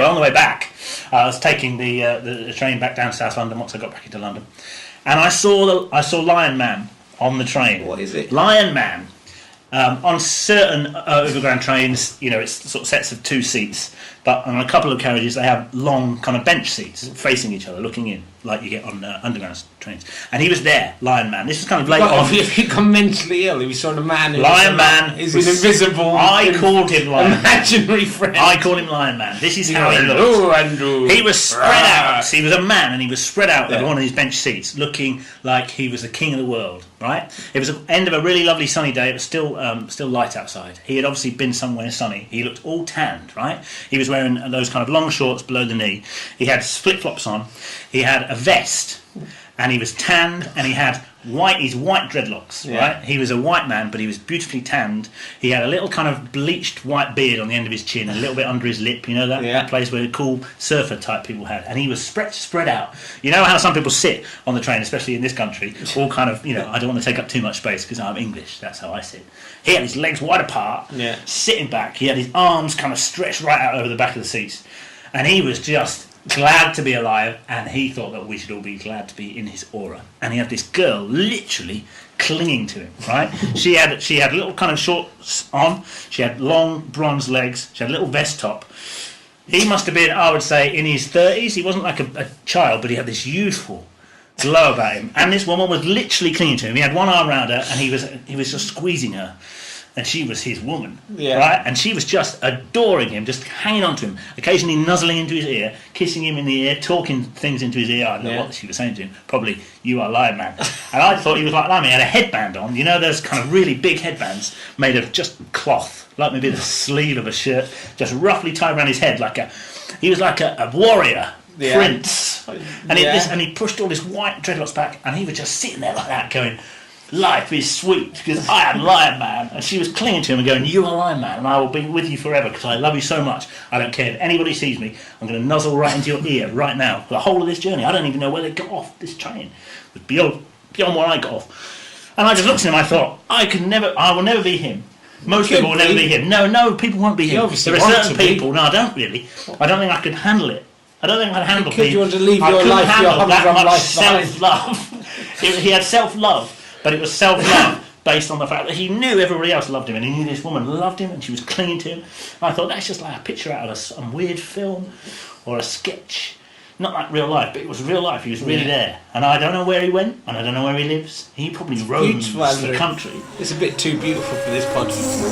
on the way back, I was taking the train back down to South London once I got back into London, and I saw Lion Man on the train. What is it? Lion Man. On certain overground trains, it's sort of sets of 2 seats, but on a couple of carriages they have long kind of bench seats facing each other, looking in, like you get on underground trains. And he was there, Lion Man. This was kind of late on. If he become mentally ill, he was sort of man. Lion Man is an invisible. I called him Lion Man. Imaginary friend. I called him Lion Man. This is how he looked. Hello, Andrew. He was spread out. He was a man, and he was spread out on one of these bench seats, looking like he was the king of the world. Right? It was the end of a really lovely sunny day. It was still light outside. He had obviously been somewhere sunny. He looked all tanned. Right? He was wearing those kind of long shorts below the knee. He had flip flops on. He had a vest, and he was tanned, and he had white dreadlocks. Right? He was a white man, but he was beautifully tanned. He had a little kind of bleached white beard on the end of his chin, and a little bit under his lip. You know that place where the cool surfer type people had. And he was spread out. You know how some people sit on the train, especially in this country, all kind of, I don't want to take up too much space because I'm English. That's how I sit. He had his legs wide apart, sitting back. He had his arms kind of stretched right out over the back of the seats, and he was just glad to be alive, and he thought that we should all be glad to be in his aura. And he had this girl literally clinging to him, right? She had little kind of shorts on, she had long bronze legs, she had a little vest top. He must have been, I would say, in his 30s. He wasn't like a child, but he had this youthful glow about him. And this woman was literally clinging to him. He had one arm around her, and he was just squeezing her. And she was his woman, right? And she was just adoring him, just hanging on to him, occasionally nuzzling into his ear, kissing him in the ear, talking things into his ear. I don't know what she was saying to him. Probably, "You are Lion Man." And I thought he was like that. He had a headband on. Those kind of really big headbands made of just cloth, like maybe the sleeve of a shirt, just roughly tied around his head, he was like a warrior. Prince. And he pushed all his white dreadlocks back, and he was just sitting there like that, going, "Life is sweet because I am Lion Man." And she was clinging to him and going, "You are Lion Man, and I will be with you forever because I love you so much. I don't care if anybody sees me. I'm going to nuzzle right into your ear right now for the whole of this journey. I don't even know where they got off this train. It was beyond where I got off." And I just looked at him. I thought, I will never be him. Most people will never be him. No, people won't be him. There are certain people. No, I don't really. I don't think I could handle it. I don't think I'd handle people. You want to leave your life, that much self-love. He had self-love. But it was self-love based on the fact that he knew everybody else loved him, and he knew this woman loved him, and she was clinging to him. And I thought, that's just like a picture out of some weird film or a sketch. Not like real life, but it was real life. He was really there. And I don't know where he went, and I don't know where he lives. He probably roams the country. It's a bit too beautiful for this podcast.